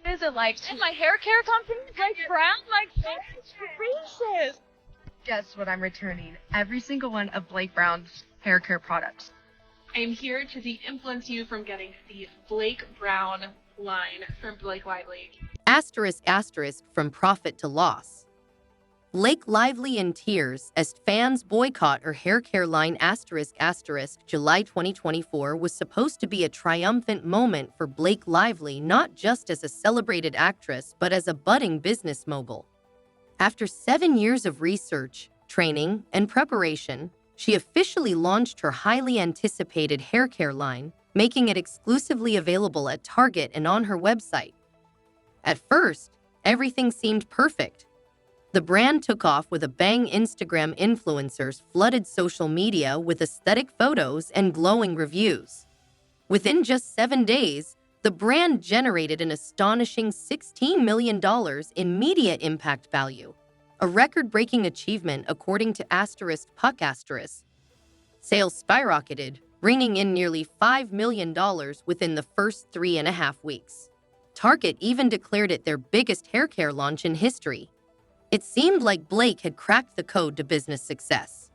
Is it like, and my hair care company is like brown, like goodness gracious. Guess what I'm returning? Every single one of Blake Brown's hair care products. I am here to de-influence you from getting the Blake Brown line from Blake Lively. *** from profit to loss. Blake Lively in tears as fans boycott her hair care line ***. July 2024 was supposed to be a triumphant moment for Blake Lively, not just as a celebrated actress, but as a budding business mogul. After 7 years of research, training, and preparation, she officially launched her highly anticipated hair care line, making it exclusively available at Target and on her website. At first, everything seemed perfect. The brand took off with a bang. Instagram influencers flooded social media with aesthetic photos and glowing reviews. Within just 7 days, the brand generated an astonishing $16 million in media impact value, a record-breaking achievement according to *puck*. Sales skyrocketed, bringing in nearly $5 million within the first 3.5 weeks. Target even declared it their biggest hair care launch in history. It seemed like Blake had cracked the code to business success.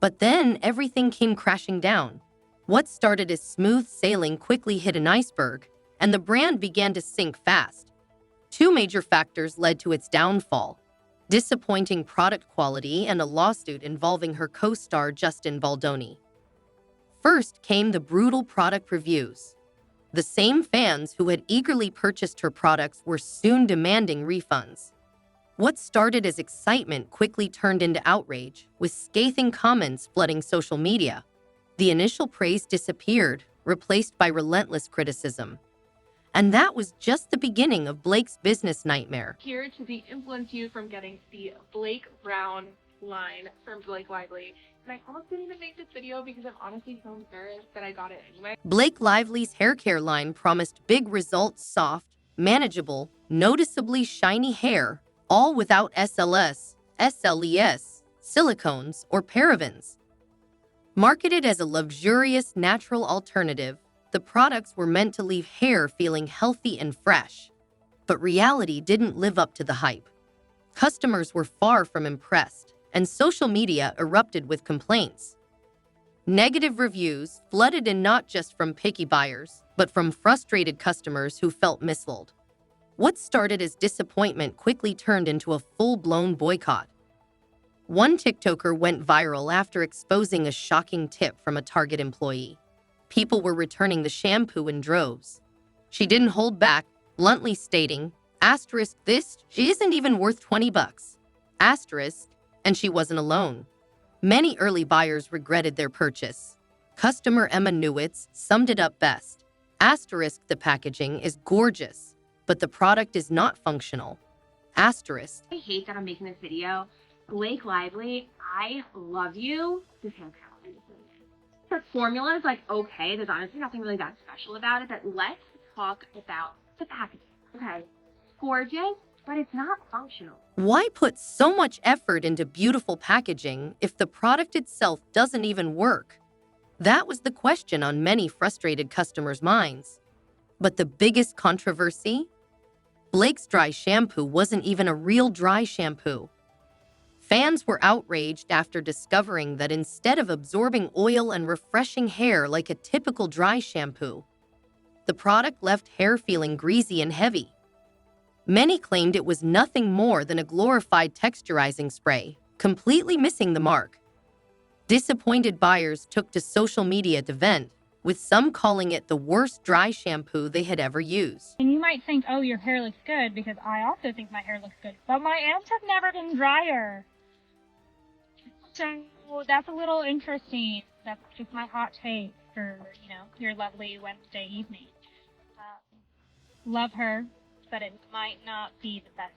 But then everything came crashing down. What started as smooth sailing quickly hit an iceberg, and the brand began to sink fast. 2 major factors led to its downfall: disappointing product quality and a lawsuit involving her co-star Justin Baldoni. First came the brutal product reviews. The same fans who had eagerly purchased her products were soon demanding refunds. What started as excitement quickly turned into outrage, with scathing comments flooding social media. The initial praise disappeared, replaced by relentless criticism. And that was just the beginning of Blake's business nightmare. Here to de-influence you from getting the Blake Brown line from Blake Lively. And I almost didn't even make this video because I'm honestly so embarrassed that I got it anyway. Blake Lively's hair care line promised big results: soft, manageable, noticeably shiny hair, all without SLS, SLES, silicones, or parabens. Marketed as a luxurious natural alternative, the products were meant to leave hair feeling healthy and fresh. But reality didn't live up to the hype. Customers were far from impressed, and social media erupted with complaints. Negative reviews flooded in, not just from picky buyers, but from frustrated customers who felt misled. What started as disappointment quickly turned into a full-blown boycott. One TikToker went viral after exposing a shocking tip from a Target employee. People were returning the shampoo in droves. She didn't hold back, bluntly stating, "this isn't even worth $20. And she wasn't alone. Many early buyers regretted their purchase. Customer Emma Newitz summed it up best. "The packaging is gorgeous, but the product is not functional." I hate that I'm making this video. Blake Lively, I love you. This hair care line. The formula is like okay. There's honestly nothing really that special about it. But let's talk about the packaging. Okay, gorgeous, but it's not functional. Why put so much effort into beautiful packaging if the product itself doesn't even work? That was the question on many frustrated customers' minds. But the biggest controversy? Blake's dry shampoo wasn't even a real dry shampoo. Fans were outraged after discovering that instead of absorbing oil and refreshing hair like a typical dry shampoo, the product left hair feeling greasy and heavy. Many claimed it was nothing more than a glorified texturizing spray, completely missing the mark. Disappointed buyers took to social media to vent, with some calling it the worst dry shampoo they had ever used. And you might think, oh, your hair looks good, because I also think my hair looks good, but my ends have never been drier. So that's a little interesting. That's just my hot take for, your lovely Wednesday evening. Love her, but it might not be the best.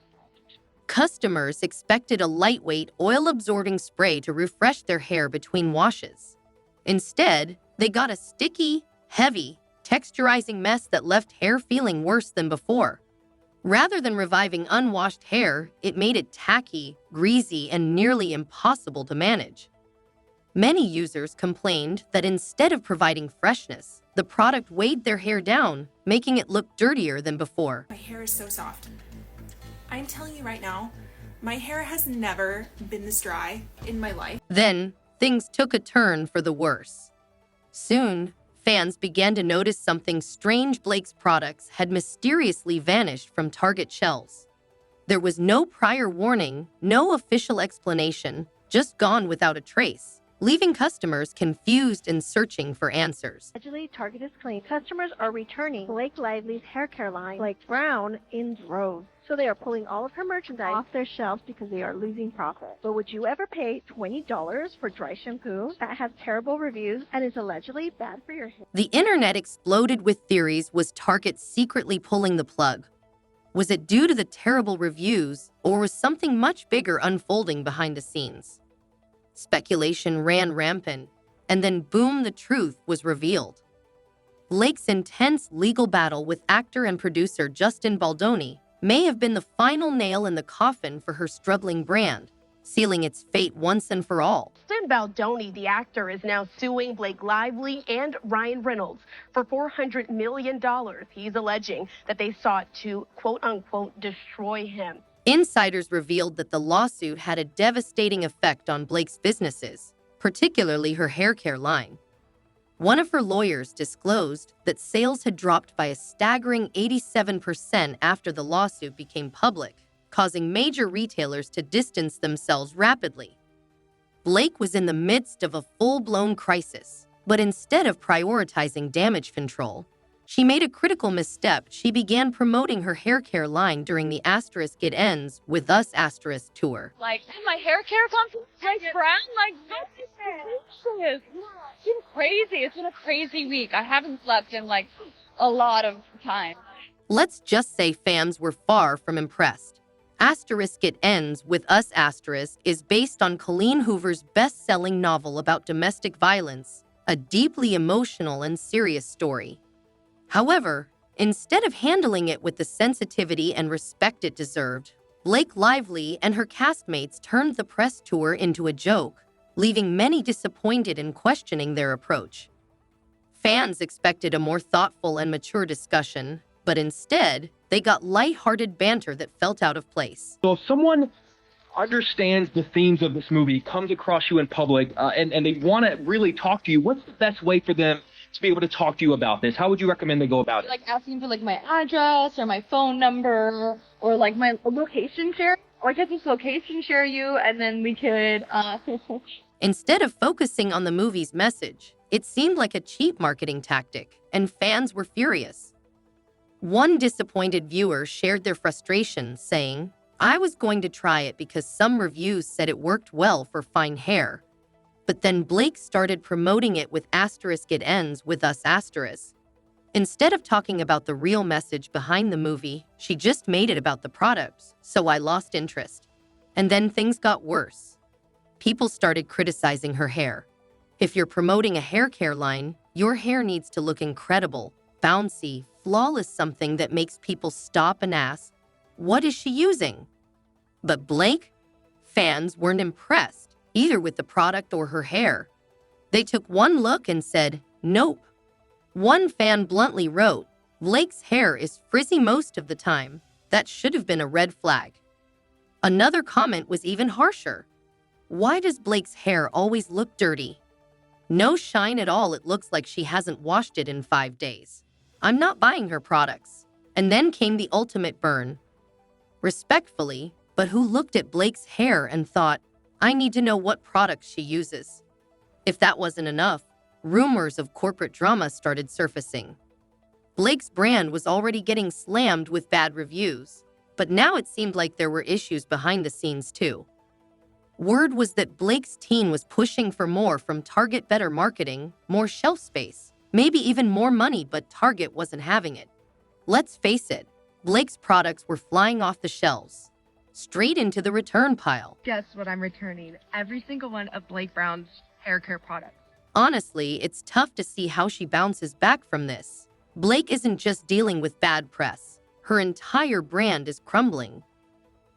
Customers expected a lightweight, oil-absorbing spray to refresh their hair between washes. Instead, they got a sticky, heavy, texturizing mess that left hair feeling worse than before. Rather than reviving unwashed hair, it made it tacky, greasy, and nearly impossible to manage. Many users complained that instead of providing freshness, The product weighed their hair down, making it look dirtier than before. My hair is so soft. I'm telling you right now, my hair has never been this dry in my life. Then, things took a turn for the worse. Soon, fans began to notice something strange. Blake's products had mysteriously vanished from Target shelves. There was no prior warning, no official explanation, just gone without a trace, leaving customers confused and searching for answers. Allegedly, Target has claimed customers are returning Blake Lively's hair care line, Blake Brown, in droves. So they are pulling all of her merchandise off their shelves because they are losing profit. But would you ever pay $20 for dry shampoo that has terrible reviews and is allegedly bad for your hair? The internet exploded with theories. Was Target secretly pulling the plug? Was it due to the terrible reviews, or was something much bigger unfolding behind the scenes? Speculation ran rampant, and then boom, the truth was revealed. Blake's intense legal battle with actor and producer Justin Baldoni may have been the final nail in the coffin for her struggling brand, sealing its fate once and for all. Justin Baldoni, the actor, is now suing Blake Lively and Ryan Reynolds for $400 million. He's alleging that they sought to, quote-unquote, destroy him. Insiders revealed that the lawsuit had a devastating effect on Blake's businesses, particularly her hair care line. One of her lawyers disclosed that sales had dropped by a staggering 87% after the lawsuit became public, causing major retailers to distance themselves rapidly. Blake was in the midst of a full-blown crisis, but instead of prioritizing damage control, she made a critical misstep. She began promoting her hair care line during the It Ends With Us tour. Like, my hair care comes from Blake Brown? Like, this is it's been crazy. It's been a crazy week. I haven't slept in, like, a lot of time. Let's just say fans were far from impressed. It Ends With Us is based on Colleen Hoover's best-selling novel about domestic violence, a deeply emotional and serious story. However, instead of handling it with the sensitivity and respect it deserved, Blake Lively and her castmates turned the press tour into a joke, leaving many disappointed and questioning their approach. Fans expected a more thoughtful and mature discussion, but instead, they got lighthearted banter that felt out of place. So if someone understands the themes of this movie, comes across you in public, and they want to really talk to you, what's the best way for them to be able to talk to you about this? How would you recommend they go about it? Like, asking for, like, my address or my phone number or, like, my location share. Or I could just location share you, and then we could, Instead of focusing on the movie's message, it seemed like a cheap marketing tactic, and fans were furious. One disappointed viewer shared their frustration, saying, "I was going to try it because some reviews said it worked well for fine hair. But then Blake started promoting it with It Ends With Us . Instead of talking about the real message behind the movie, she just made it about the products, so I lost interest. And then things got worse. People started criticizing her hair. If you're promoting a hair care line, your hair needs to look incredible, bouncy, flawless, something that makes people stop and ask, what is she using?" But Blake? Fans weren't impressed, either with the product or her hair. They took one look and said, "Nope." One fan bluntly wrote, "Blake's hair is frizzy most of the time. That should have been a red flag." Another comment was even harsher. "Why does Blake's hair always look dirty? No shine at all. It looks like she hasn't washed it in 5 days. I'm not buying her products." And then came the ultimate burn. Respectfully, but who looked at Blake's hair and thought, "I need to know what products she uses." If that wasn't enough, rumors of corporate drama started surfacing. Blake's brand was already getting slammed with bad reviews, but now it seemed like there were issues behind the scenes too. Word was that Blake's team was pushing for more from Target, better marketing, more shelf space, maybe even more money, but Target wasn't having it. Let's face it, Blake's products were flying off the shelves, straight into the return pile. Guess what I'm returning? Every single one of Blake Brown's hair care products. Honestly, it's tough to see how she bounces back from this. Blake isn't just dealing with bad press. Her entire brand is crumbling.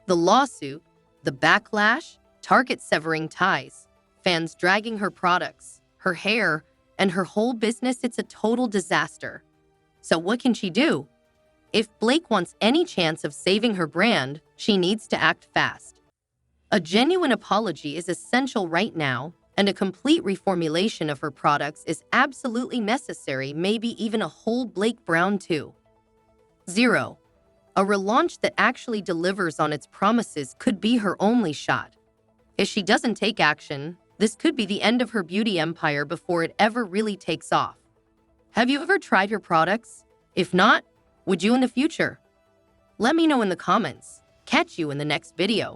The lawsuit, the backlash, Target severing ties, fans dragging her products, her hair, and her whole business, it's a total disaster. So what can she do? If Blake wants any chance of saving her brand, she needs to act fast. A genuine apology is essential right now, and a complete reformulation of her products is absolutely necessary, maybe even a whole Blake Brown too. 0. A relaunch that actually delivers on its promises could be her only shot. If she doesn't take action, this could be the end of her beauty empire before it ever really takes off. Have you ever tried her products? If not, would you in the future? Let me know in the comments. Catch you in the next video.